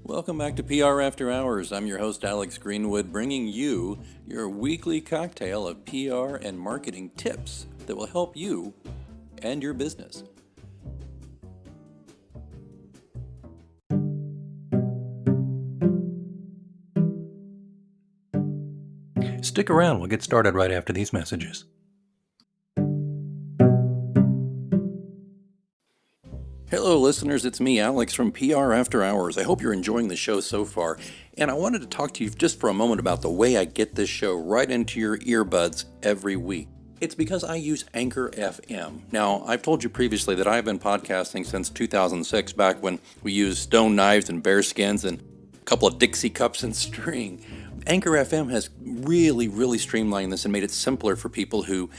Welcome back to PR After Hours. I'm your host, Alex Greenwood, bringing you your weekly cocktail of PR and marketing tips that will help you and your business. Stick around, we'll get started right after these messages. Hello, listeners. It's me, Alex, from PR After Hours. I hope you're enjoying the show so far. And I wanted to talk to you just for a moment about the way I get this show right into your earbuds every week. It's because I use Anchor FM. Now, I've told you previously that I've been podcasting since 2006, back when we used stone knives and bear skins and a couple of Dixie cups and string. Anchor FM has really streamlined this and made it simpler for people who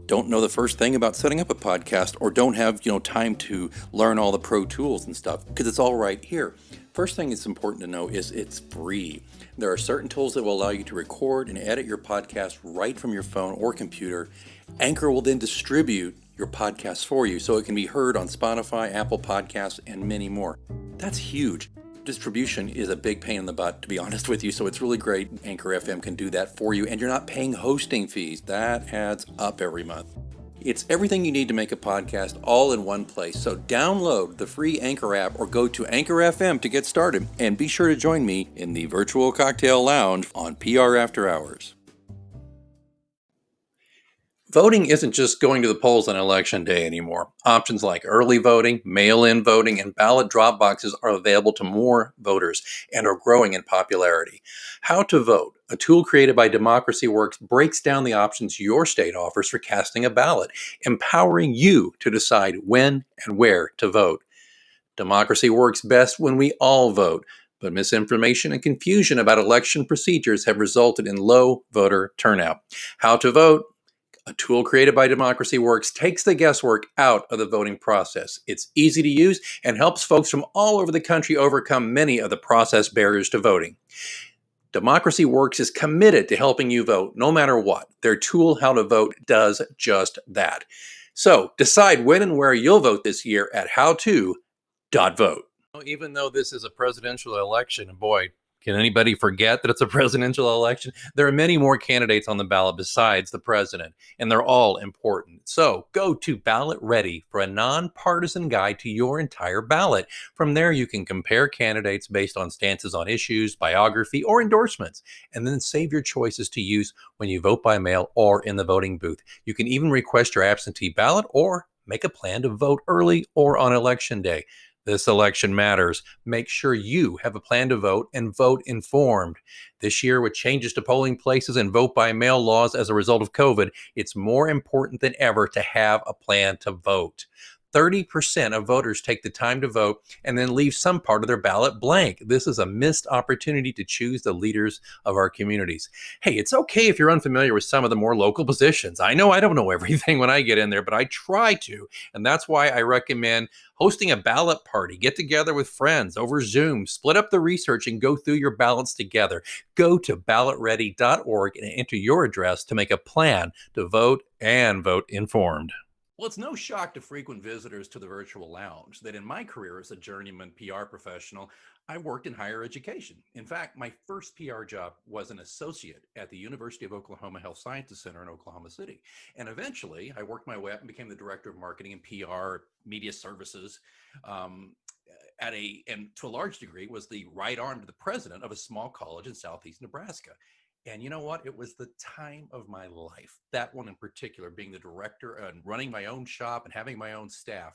don't know the first thing about setting up a podcast or don't have, time to learn all the pro tools and stuff, because it's all right here. First thing it's important to know is it's free. There are certain tools that will allow you to record and edit your podcast right from your phone or computer. Anchor will then distribute your podcast for you so it can be heard on Spotify, Apple Podcasts, and many more. That's huge. Distribution is a big pain in the butt, to be honest with you, so it's really great Anchor FM can do that for you, and you're not paying hosting fees. That adds up every month. It's everything you need to make a podcast all in one place, so download the free Anchor app or go to Anchor FM to get started, and be sure to join me in the virtual cocktail lounge on PR After Hours. Voting isn't just going to the polls on election day anymore. Options like early voting, mail-in voting, and ballot drop boxes are available to more voters and are growing in popularity. How to Vote, a tool created by Democracy Works, breaks down the options your state offers for casting a ballot, empowering you to decide when and where to vote. Democracy works best when we all vote, but misinformation and confusion about election procedures have resulted in low voter turnout. How to Vote, a tool created by Democracy Works, takes the guesswork out of the voting process. It's easy to use and helps folks from all over the country overcome many of the process barriers to voting. Democracy Works is committed to helping you vote no matter what. Their tool, How to Vote, does just that. So decide when and where you'll vote this year at howto.vote. Even though this is a presidential election, and boy, can anybody forget that it's a presidential election? There are many more candidates on the ballot besides the president, and they're all important. So go to Ballot Ready for a nonpartisan guide to your entire ballot. From there, you can compare candidates based on stances on issues, biography, or endorsements, and then save your choices to use when you vote by mail or in the voting booth. You can even request your absentee ballot or make a plan to vote early or on election day. This election matters. Make sure you have a plan to vote and vote informed. This year, with changes to polling places and vote by mail laws as a result of COVID, it's more important than ever to have a plan to vote. 30% of voters take the time to vote and then leave some part of their ballot blank. This is a missed opportunity to choose the leaders of our communities. Hey, it's okay if you're unfamiliar with some of the more local positions. I know I don't know everything when I get in there, but I try to. And that's why I recommend hosting a ballot party. Get together with friends over Zoom, split up the research, and go through your ballots together. Go to ballotready.org and enter your address to make a plan to vote and vote informed. Well, it's no shock to frequent visitors to the virtual lounge that in my career as a journeyman PR professional, I worked in higher education. In fact, my first PR job was an associate at the University of Oklahoma Health Sciences Center in Oklahoma City. And eventually, I worked my way up and became the director of marketing and PR media services and to a large degree was the right arm to the president of a small college in southeast Nebraska. And you know what? It was the time of my life. That one in particular, being the director and running my own shop and having my own staff,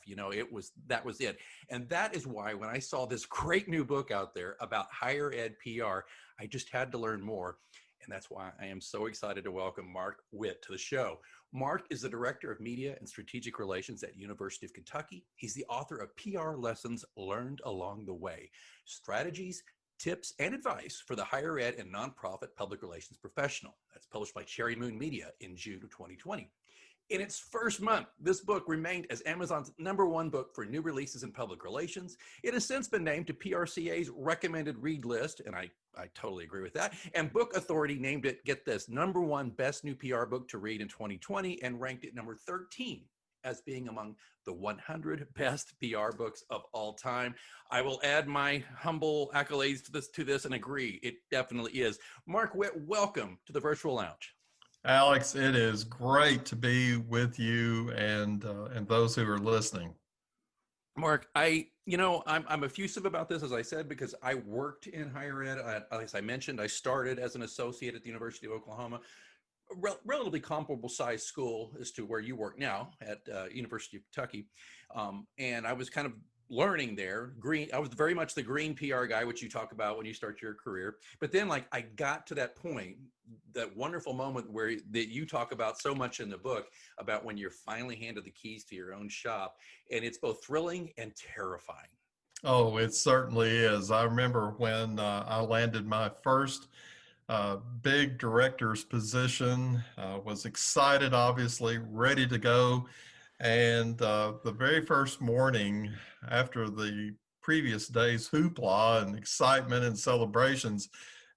that was it. And that is why when I saw this great new book out there about higher ed PR, I just had to learn more. And that's why I am so excited to welcome Marc Whitt to the show. Marc is the Director of Media and Strategic Relations at University of Kentucky. He's the author of PR Lessons Learned Along the Way, Strategies, Tips, and Advice for the Higher Ed and Nonprofit Public Relations Professional. That's published by Cherry Moon Media in June of 2020. In its first month, this book remained as Amazon's #1 book for new releases in public relations. It has since been named to PRCA's recommended read list, and I totally agree with that. And Book Authority named it, get this, #1 best new PR book to read in 2020 and ranked it number 13 as being among the 100 best PR books of all time. I will add my humble accolades to this and agree, it definitely is. Marc Whitt, welcome to the Virtual Lounge. Alex, it is great to be with you and those who are listening. Marc, I'm effusive about this, as I said, because I worked in higher ed. As I mentioned, I started as an associate at the University of Oklahoma, a relatively comparable size school as to where you work now at University of Kentucky. And I was kind of learning there. I was very much the green PR guy, which you talk about when you start your career. But then I got to that point, that wonderful moment that you talk about so much in the book, about when you're finally handed the keys to your own shop. And it's both thrilling and terrifying. Oh, it certainly is. I remember when I landed my first big director's position, was excited, obviously, ready to go. And the very first morning after the previous day's hoopla and excitement and celebrations,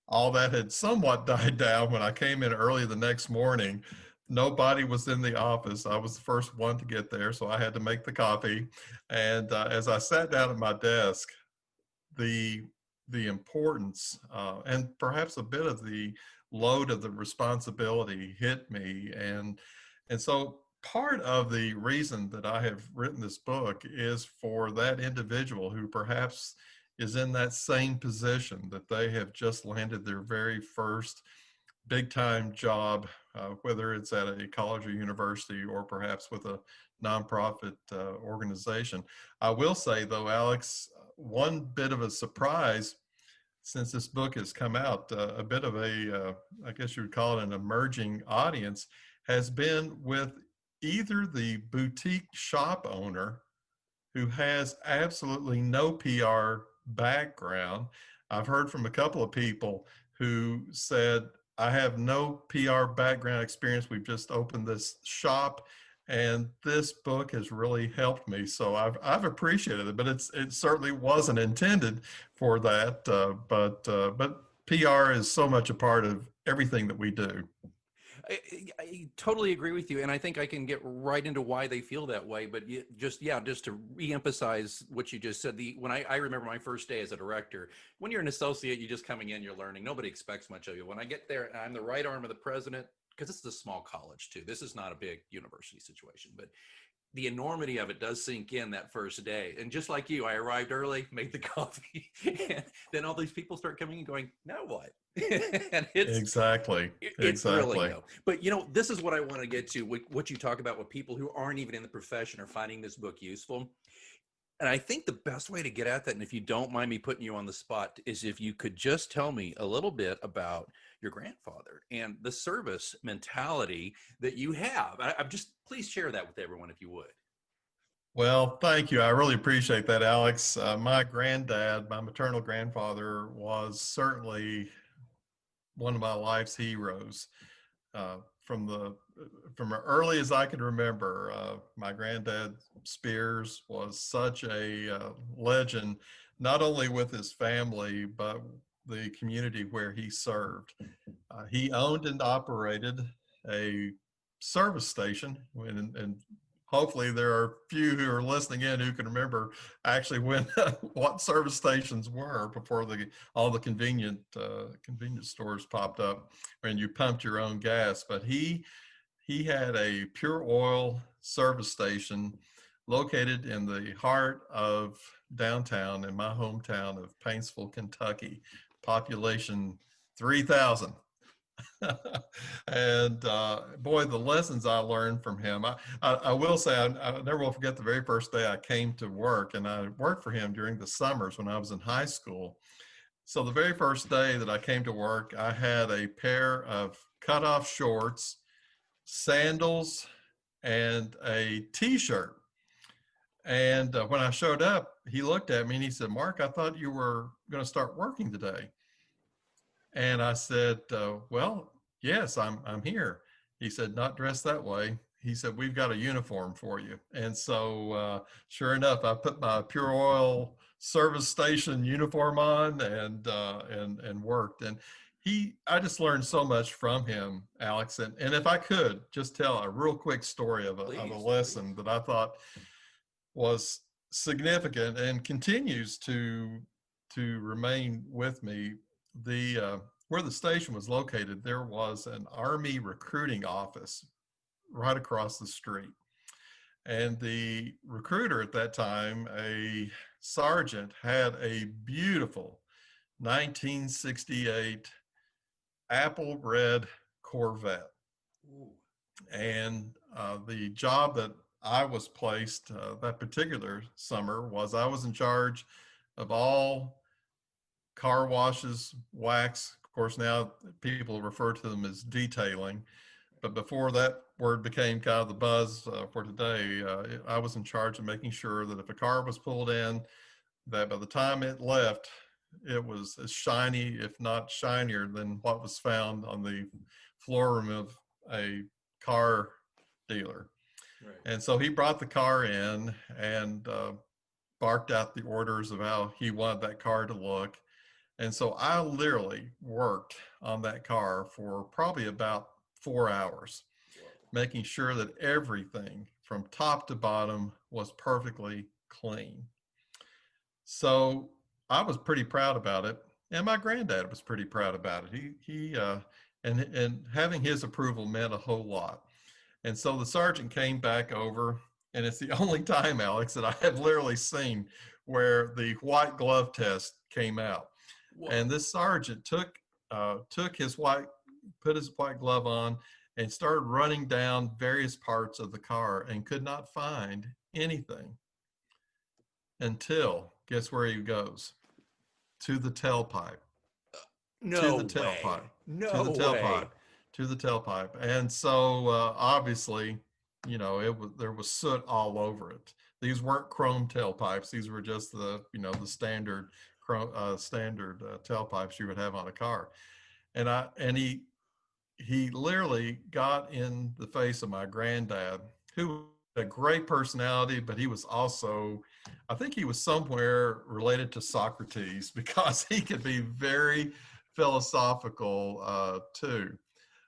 all that had somewhat died down when I came in early the next morning. Nobody was in the office. I was the first one to get there, so I had to make the coffee. And as I sat down at my desk, the importance and perhaps a bit of the load of the responsibility hit me, and so part of the reason that I have written this book is for that individual who perhaps is in that same position, that they have just landed their very first big time job, whether it's at a college or university or perhaps with a nonprofit organization. I will say though, Alex, one bit of a surprise since this book has come out, a bit of I guess you would call it an emerging audience, has been with either the boutique shop owner who has absolutely no PR background. I've heard from a couple of people who said, I have no PR background experience. We've just opened this shop and this book has really helped me. So I've appreciated it, but it certainly wasn't intended for that. But PR is so much a part of everything that we do. I totally agree with you, and I think I can get right into why they feel that way. But just to reemphasize what you just said, when I remember my first day as a director, when you're an associate, you're just coming in, you're learning. Nobody expects much of you. When I get there, I'm the right arm of the president, because this is a small college too. This is not a big university situation, but the enormity of it does sink in that first day. And just like you, I arrived early, made the coffee, and then all these people start coming and going, now what? And Exactly. it's thrilling though. But this is what I want to get to, what you talk about with people who aren't even in the profession are finding this book useful. And I think the best way to get at that, and if you don't mind me putting you on the spot, is if you could just tell me a little bit about your grandfather and the service mentality that you have. I'm just, please share that with everyone if you would. Well, thank you. I really appreciate that, Alex. My granddad, my maternal grandfather, was certainly one of my life's heroes. From as early as I can remember, my granddad Spears was such a legend, not only with his family, but the community where he served. He owned and operated a service station, and hopefully there are few who are listening in who can remember actually when what service stations were before all the convenience stores popped up when you pumped your own gas. But he had a pure oil service station located in the heart of downtown in my hometown of Paintsville, Kentucky, population 3,000. And boy, the lessons I learned from him. I will say I never will forget the very first day I came to work, and I worked for him during the summers when I was in high school. So the very first day that I came to work, I had a pair of cutoff shorts, sandals, and a t-shirt. And when I showed up, he looked at me and he said, "Marc, I thought you were going to start working today." And I said, well, yes, I'm here. He said, "Not dressed that way." He said, "We've got a uniform for you." And so sure enough, I put my Pure Oil service station uniform on and worked. And I just learned so much from him, Alex. And if I could just tell a real quick story of Please, a lesson that I thought was significant and continues to remain with me. Where the station was located, there was an Army recruiting office right across the street. And the recruiter at that time, a sergeant, had a beautiful 1968 apple red Corvette. Ooh. And the job that I was placed that particular summer was I was in charge of all car washes, wax. Of course, now people refer to them as detailing. But before that word became kind of the buzz for today, I was in charge of making sure that if a car was pulled in, that by the time it left, it was as shiny, if not shinier, than what was found on the floor room of a car dealer. Right. And so he brought the car in and barked out the orders of how he wanted that car to look. And so I literally worked on that car for probably about 4 hours, making sure that everything from top to bottom was perfectly clean. So I was pretty proud about it, and my granddad was pretty proud about it. And having his approval meant a whole lot. And so the sergeant came back over, and it's the only time, Alex, that I have literally seen where the white glove test came out. Whoa. And this sergeant took his put his white glove on and started running down various parts of the car and could not find anything until, guess where he goes? To the tailpipe. No to the way. tailpipe. No to the tailpipe. way. To the tailpipe. And so obviously, there was soot all over it. These weren't chrome tailpipes. These were just the standard tailpipes you would have on a car. And he literally got in the face of my granddad, who had a great personality, but he was also, I think he was somewhere related to Socrates, because he could be very philosophical too.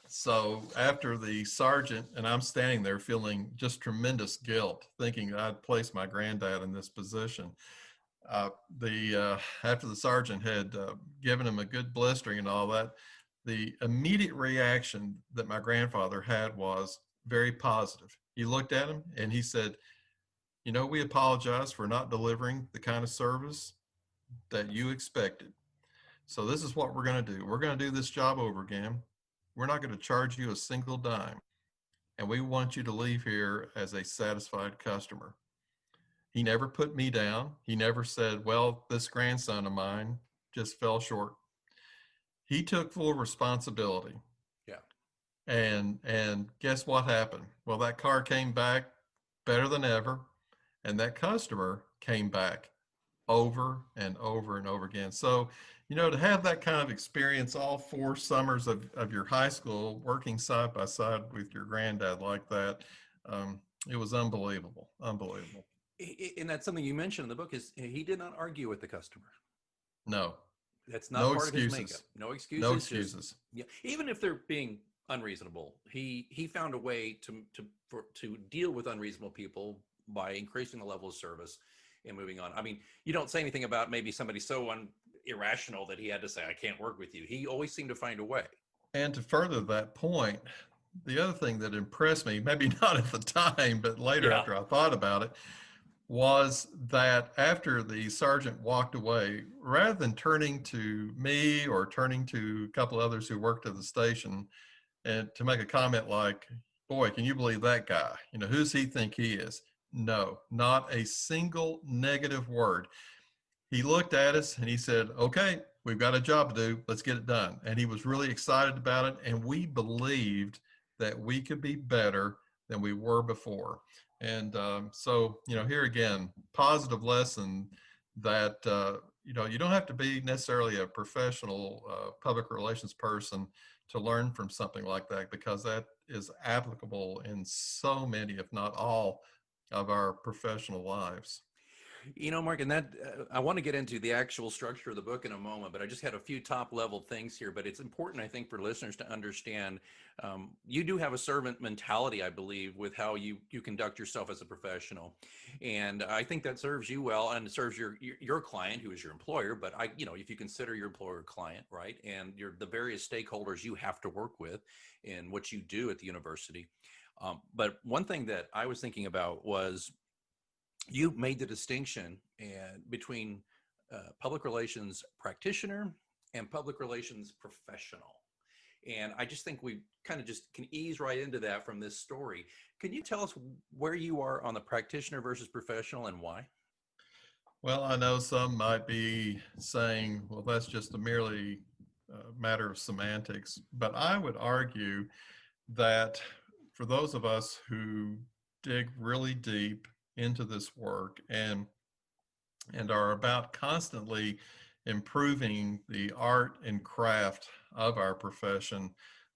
So after the sergeant, and I'm standing there feeling just tremendous guilt, thinking I'd placed my granddad in this position. After the sergeant had given him a good blistering and all that, the immediate reaction that my grandfather had was very positive. He looked at him and he said, we apologize for not delivering the kind of service that you expected. So this is what we're going to do. We're going to do this job over again. We're not going to charge you a single dime. And we want you to leave here as a satisfied customer. He never put me down. He never said, well, this grandson of mine just fell short. He took full responsibility. Yeah. And guess what happened? Well, that car came back better than ever. And that customer came back over and over and over again. So, to have that kind of experience all 4 summers of your high school, working side by side with your granddad like that, it was unbelievable. Unbelievable. And that's something you mentioned in the book, is he did not argue with the customer. No. That's not No part excuses. of his makeup. No excuses. No excuses. Yeah. Even if they're being unreasonable, he found a way to deal with unreasonable people by increasing the level of service and moving on. I mean, you don't say anything about maybe somebody so irrational that he had to say, I can't work with you. He always seemed to find a way. And to further that point, the other thing that impressed me, maybe not at the time, but later after I thought about it, was that after the sergeant walked away, rather than turning to me or turning to a couple others who worked at the station and to make a comment like, boy, can you believe that guy? Who's he think he is? No, not a single negative word. He looked at us and he said, okay, we've got a job to do. Let's get it done. And he was really excited about it. And we believed that we could be better than we were before. And so, here again, positive lesson that, you don't have to be necessarily a professional public relations person to learn from something like that, because that is applicable in so many, if not all, of our professional lives. Mark, and that I want to get into the actual structure of the book in a moment, but I just had a few top level things here. But it's important, I think, for listeners to understand you do have a servant mentality, I believe, with how you conduct yourself as a professional, and I think that serves you well and serves your client, who is your employer. But if you consider your employer a client, right, and the various stakeholders you have to work with in what you do at the university. But one thing that I was thinking about was you made the distinction between public relations practitioner and public relations professional. And I just think we kind of just can ease right into that from this story. Can you tell us where you are on the practitioner versus professional and why? Well, I know some might be saying, well, that's just a merely matter of semantics, but I would argue that for those of us who dig really deep into this work and are about constantly improving the art and craft of our profession,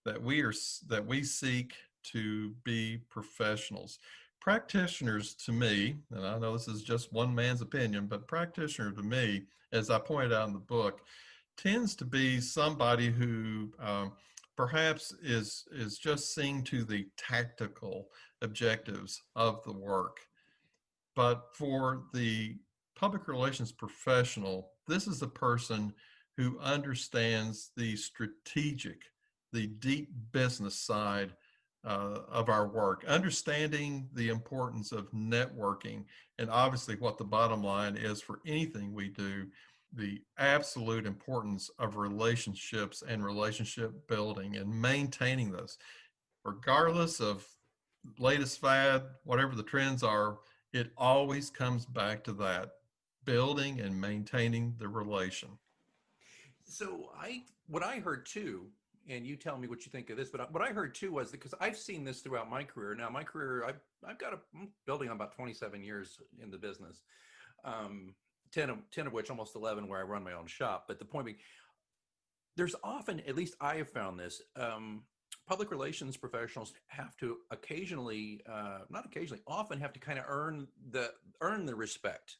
that we seek to be professionals. Practitioners, to me, and I know this is just one man's opinion, but practitioner to me, as I pointed out in the book, tends to be somebody who perhaps is just seeing to the tactical objectives of the work. But for the public relations professional, this is a person who understands the strategic, the deep business side of our work, understanding the importance of networking, and obviously what the bottom line is for anything we do, the absolute importance of relationships and relationship building and maintaining those, regardless of latest fad, whatever the trends are. It always comes back to that, building and maintaining the relation. So what I heard too, and you tell me what you think of this, but what I heard too was because I've seen this throughout my career. Now, my career, I'm building on about 27 years in the business, 10 of which, almost 11, where I run my own shop. But the point being, there's often, at least I have found this, public relations professionals have to occasionally, not occasionally, often have to kind of earn the respect.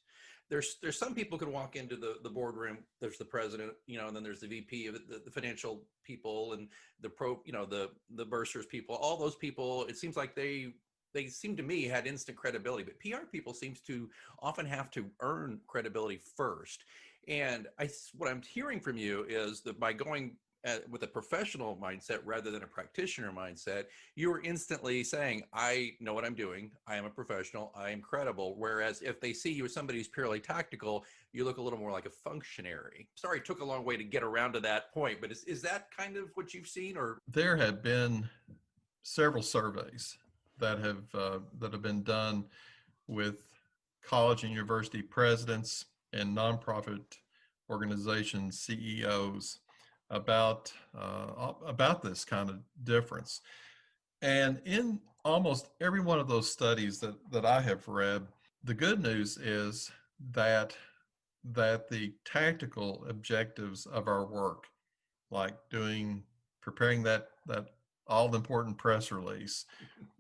There's some people can walk into the boardroom. There's the president, and then there's the VP of the financial people and the bursars people. All those people, it seems like they seem to me had instant credibility, but PR people seems to often have to earn credibility first. And what I'm hearing from you is that by going with a professional mindset rather than a practitioner mindset, you are instantly saying, I know what I'm doing. I am a professional. I am credible. Whereas if they see you as somebody who's purely tactical, you look a little more like a functionary. Sorry, it took a long way to get around to that point, but is that kind of what you've seen? Or there have been several surveys that have been done with college and university presidents and nonprofit organization CEOs about this kind of difference. And in almost every one of those studies that I have read, the good news is that the tactical objectives of our work, like preparing that all important press release,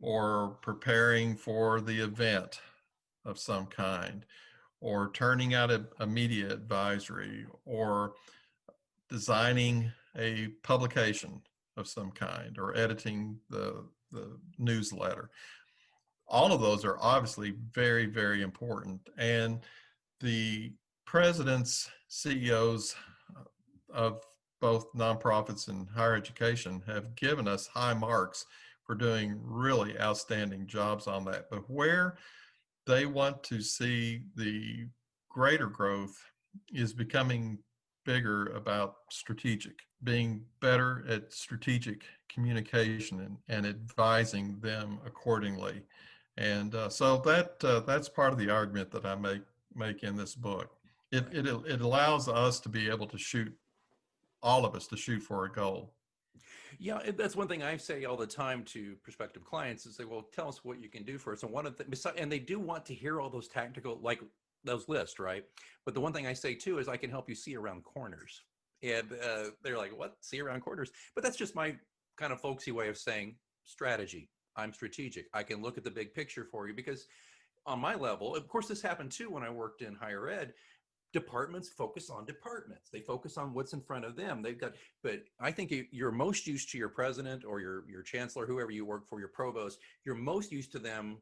or preparing for the event of some kind, or turning out a media advisory, or designing a publication of some kind, or editing the newsletter. All of those are obviously very, very important. And the presidents, CEOs of both nonprofits and higher education have given us high marks for doing really outstanding jobs on that. But where they want to see the greater growth is becoming bigger about being better at strategic communication and advising them accordingly. And so that's part of the argument that I make in this book. It allows us to be able to shoot, all of us to shoot for a goal. Yeah, that's one thing I say all the time to prospective clients is say, well, tell us what you can do for us. And one of the, and they do want to hear all those tactical, like those lists, right? But the one thing I say too is I can help you see around corners. And they're like, what? See around corners? But that's just my kind of folksy way of saying strategy. I'm strategic. I can look at the big picture for you because on my level, of course, this happened too when I worked in higher ed. Departments focus on departments. They focus on what's in front of them. They've got, but I think you're most used to your president or your chancellor, whoever you work for, your provost. You're most used to them,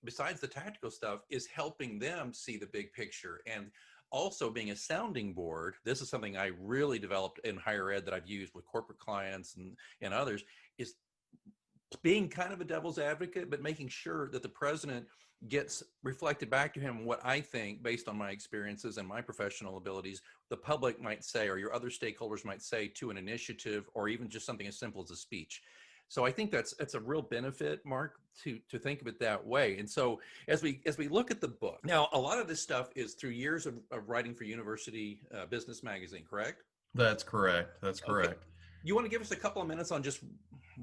besides the tactical stuff, is helping them see the big picture and also being a sounding board. This is something I really developed in higher ed that I've used with corporate clients and others, is being kind of a devil's advocate, but making sure that the president gets reflected back to him what I think, based on my experiences and my professional abilities, the public might say, or your other stakeholders might say to an initiative, or even just something as simple as a speech. So I think that's a real benefit, Marc, to think of it that way. And so as we look at the book, now a lot of this stuff is through years of writing for University Business Magazine, correct? That's correct. That's Okay. correct. You want to give us a couple of minutes on just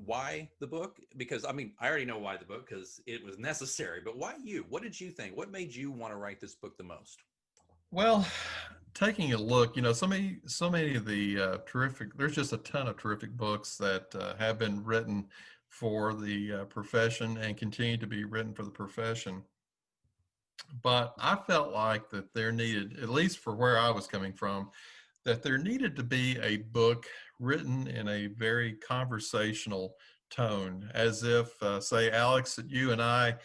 why the book? Because I mean, I already know why the book, because it was necessary, but why you? What did you think? What made you want to write this book the most? Well, taking a look, so many of the terrific, there's just a ton of terrific books that have been written for the profession and continue to be written for the profession. But I felt like that there needed, at least for where I was coming from, that there needed to be a book written in a very conversational tone, as if, say, Alex, you and I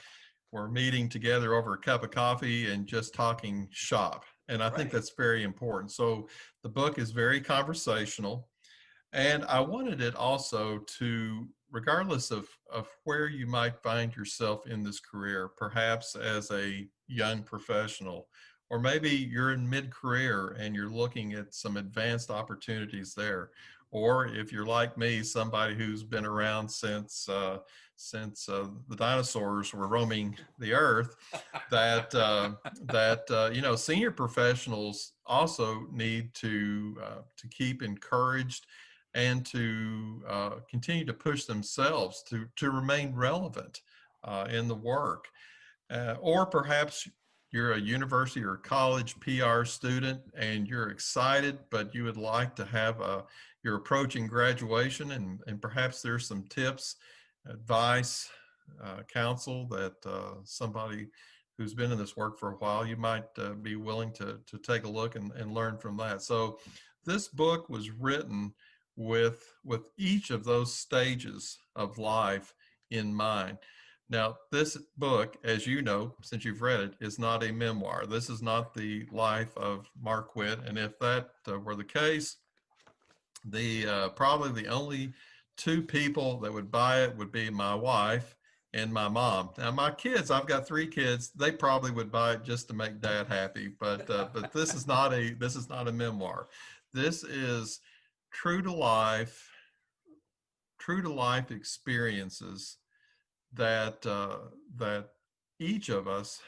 were meeting together over a cup of coffee and just talking shop. And I think Right. that's very important. So the book is very conversational. And I wanted it also to, regardless of where you might find yourself in this career, perhaps as a young professional, or maybe you're in mid-career and you're looking at some advanced opportunities there, or if you're like me, somebody who's been around since the dinosaurs were roaming the earth, that senior professionals also need to keep encouraged and to continue to push themselves to remain relevant in the work. Or perhaps you're a university or college PR student and you're excited, but you would like to have you're approaching graduation, and perhaps there's some tips, advice, counsel that somebody who's been in this work for a while, you might be willing to take a look and learn from that. So this book was written with each of those stages of life in mind. Now, this book, as you know, since you've read it, is not a memoir. This is not the life of Marc Whitt. And if that were the case, the probably the only two people that would buy it would be my wife and my mom. Now, my kids, I've got 3 kids. They probably would buy it just to make Dad happy. But this is not a memoir. This is true to life experiences that that each of us,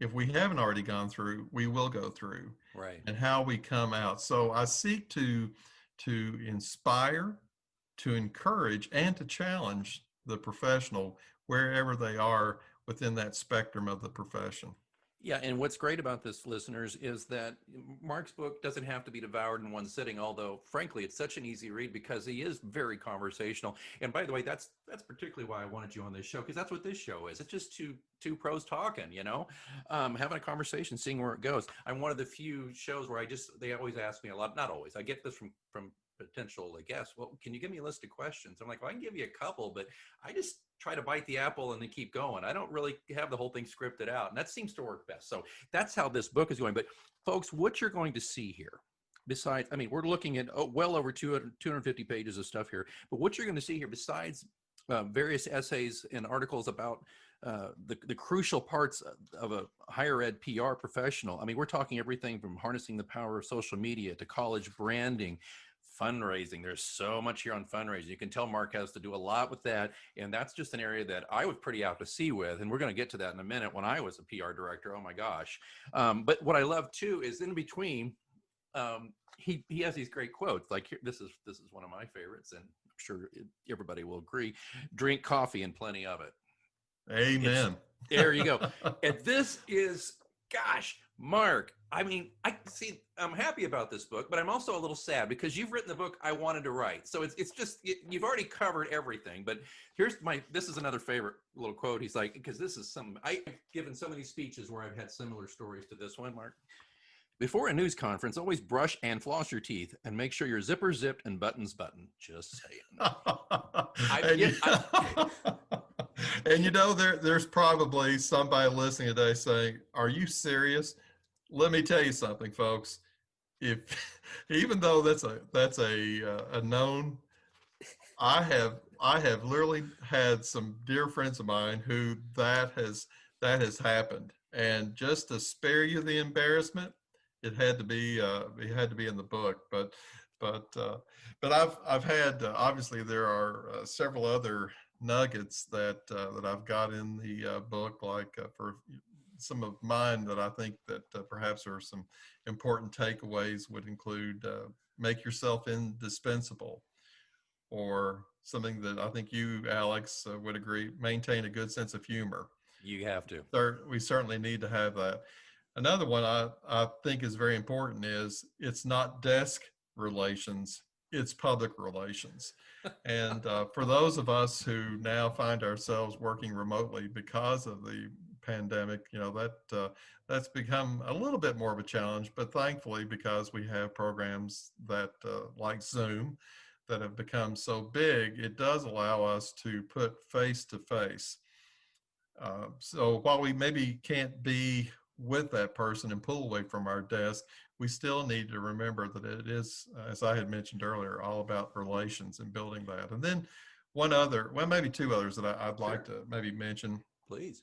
if we haven't already gone through, we will go through, Right. and how we come out. So I seek to inspire, to encourage, and to challenge the professional wherever they are within that spectrum of the profession. Yeah, and what's great about this, listeners, is that Marc's book doesn't have to be devoured in one sitting, although frankly it's such an easy read because he is very conversational. And by the way, that's particularly why I wanted you on this show, because that's what this show is. It's just two pros talking, having a conversation, seeing where it goes. I'm one of the few shows where they always ask me a lot, not always, I get this from potential guests. Well, can you give me a list of questions? I'm like, well, I can give you a couple, but I just try to bite the apple and then keep going. I don't really have the whole thing scripted out, and that seems to work best. So that's how this book is going. But folks, what you're going to see here, besides, I mean, we're looking at well over 250 pages of stuff here, but what you're going to see here, besides various essays and articles about the crucial parts of a higher ed PR professional. I mean, we're talking everything from harnessing the power of social media to college branding, fundraising. There's so much here on fundraising. You can tell Marc has to do a lot with that. And that's just an area that I was pretty out to sea with. And we're going to get to that in a minute. When I was a PR director, oh my gosh. But what I love too is in between, he has these great quotes. Like this is one of my favorites, and I'm sure everybody will agree. Drink coffee and plenty of it. Amen. There you go. And this is Gosh, Marc, I mean, I see, I'm happy about this book, but I'm also a little sad because you've written the book I wanted to write. So it's just, you've already covered everything. But this is another favorite little quote. He's like, because this is I've given so many speeches where I've had similar stories to this one, Marc. Before a news conference, always brush and floss your teeth and make sure your zipper's zipped and buttons buttoned. Just saying. And you know, there's probably somebody listening today saying, "Are you serious?" Let me tell you something, folks. If even though that's a known, I have literally had some dear friends of mine who that has happened, and just to spare you the embarrassment, it had to be in the book. But I've had obviously there are several other nuggets that I've got in the book, like for some of mine that I think that perhaps are some important takeaways would include make yourself indispensable, or something that I think you, Alex, would agree, maintain a good sense of humor. You have to. We certainly need to have that. Another one I think is very important is it's not desk relations, it's public relations. And for those of us who now find ourselves working remotely because of the pandemic, you know, that's become a little bit more of a challenge, but thankfully, because we have programs that like Zoom that have become so big, it does allow us to put face to face. So while we maybe can't be with that person and pull away from our desk, we still need to remember that it is, as I had mentioned earlier, all about relations and building that. And then maybe two others that I'd like to maybe mention. Please.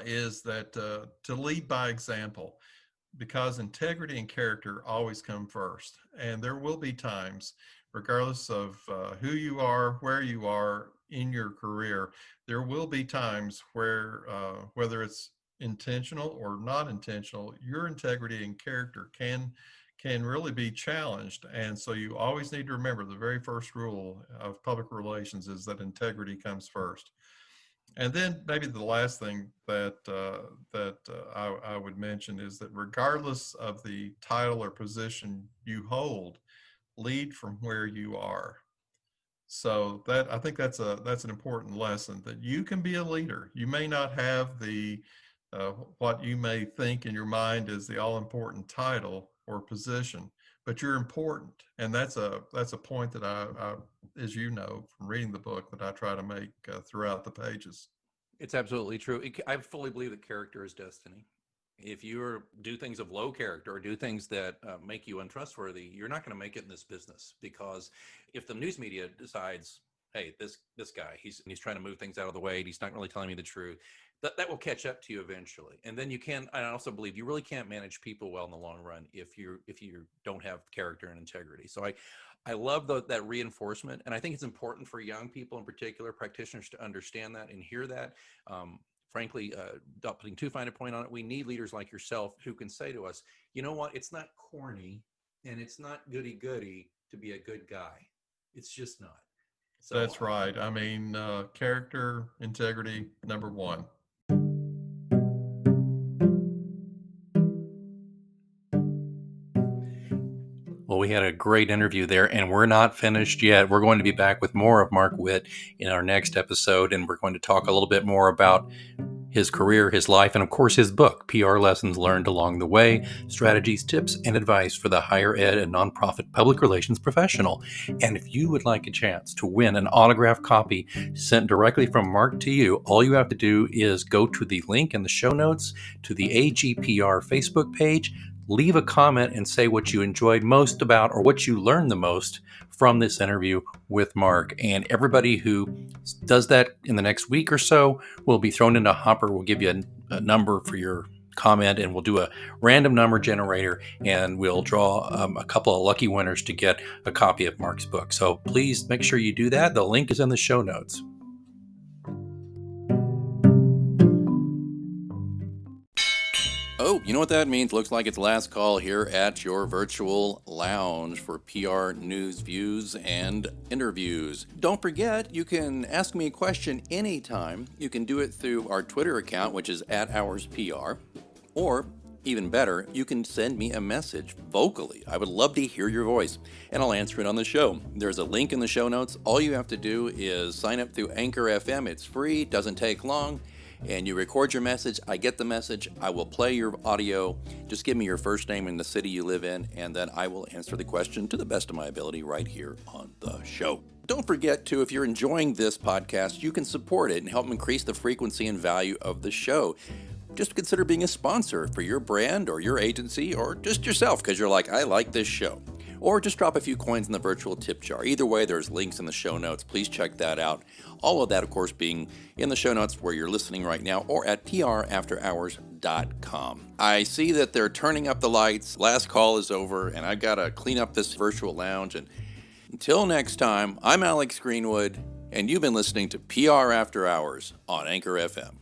Is that to lead by example, because integrity and character always come first. And there will be times, regardless of who you are, where you are in your career, there will be times where, whether it's intentional or not intentional, your integrity and character can really be challenged. And so you always need to remember the very first rule of public relations is that integrity comes first. And then maybe the last thing that I would mention is that regardless of the title or position you hold, lead from where you are. So that, I think that's an important lesson, that you can be a leader. You may not have the what you may think in your mind is the all-important title or position, but you're important. And that's a point that I, as you know from reading the book, that I try to make throughout the pages. It's absolutely true. I fully believe that character is destiny. If you do things of low character or do things that make you untrustworthy, you're not going to make it in this business. Because if the news media decides, hey, this guy, he's trying to move things out of the way, he's not really telling me the truth, that will catch up to you eventually. And then I also believe you really can't manage people well in the long run if you don't have character and integrity. So I love that reinforcement. And I think it's important for young people in particular, practitioners, to understand that and hear that. Frankly, not putting too fine a point on it, we need leaders like yourself who can say to us, you know what, it's not corny and it's not goody-goody to be a good guy. It's just not. So, that's right. I mean, character, integrity, number one. Well, we had a great interview there, and we're not finished yet. We're going to be back with more of Marc Whitt in our next episode, and we're going to talk a little bit more about his career, his life, and of course his book, PR Lessons Learned Along the Way, Strategies, Tips, and Advice for the Higher Ed and Nonprofit Public Relations Professional. And if you would like a chance to win an autographed copy sent directly from Marc to you, all you have to do is go to the link in the show notes to the AGPR Facebook page, leave a comment and say what you enjoyed most about or what you learned the most from this interview with Marc. And everybody who does that in the next week or so will be thrown into a hopper. We'll give you a number for your comment, and we'll do a random number generator, and we'll draw a couple of lucky winners to get a copy of Marc's book. So please make sure you do that. The link is in the show notes. Oh, you know what that means? Looks like it's last call here at your virtual lounge for PR news, views, and interviews. Don't forget, you can ask me a question anytime. You can do it through our Twitter account, which is @HoursPR, or Even better, you can send me a message vocally. I would love to hear your voice, and I'll answer it on the show. There's a link in the show notes. All you have to do is sign up through Anchor FM. It's free, doesn't take long, and you record your message. I get the message. I will play your audio. Just give me your first name and the city you live in, and then I will answer the question to the best of my ability right here on the show. Don't forget to, if you're enjoying this podcast, you can support it and help increase the frequency and value of the show. Just consider being a sponsor for your brand or your agency or just yourself because you're like, I like this show. Or just drop a few coins in the virtual tip jar. Either way, there's links in the show notes. Please check that out. All of that, of course, being in the show notes where you're listening right now or at prafterhours.com. I see that they're turning up the lights. Last call is over, and I've got to clean up this virtual lounge. And until next time, I'm Alex Greenwood, and you've been listening to PR After Hours on Anchor FM.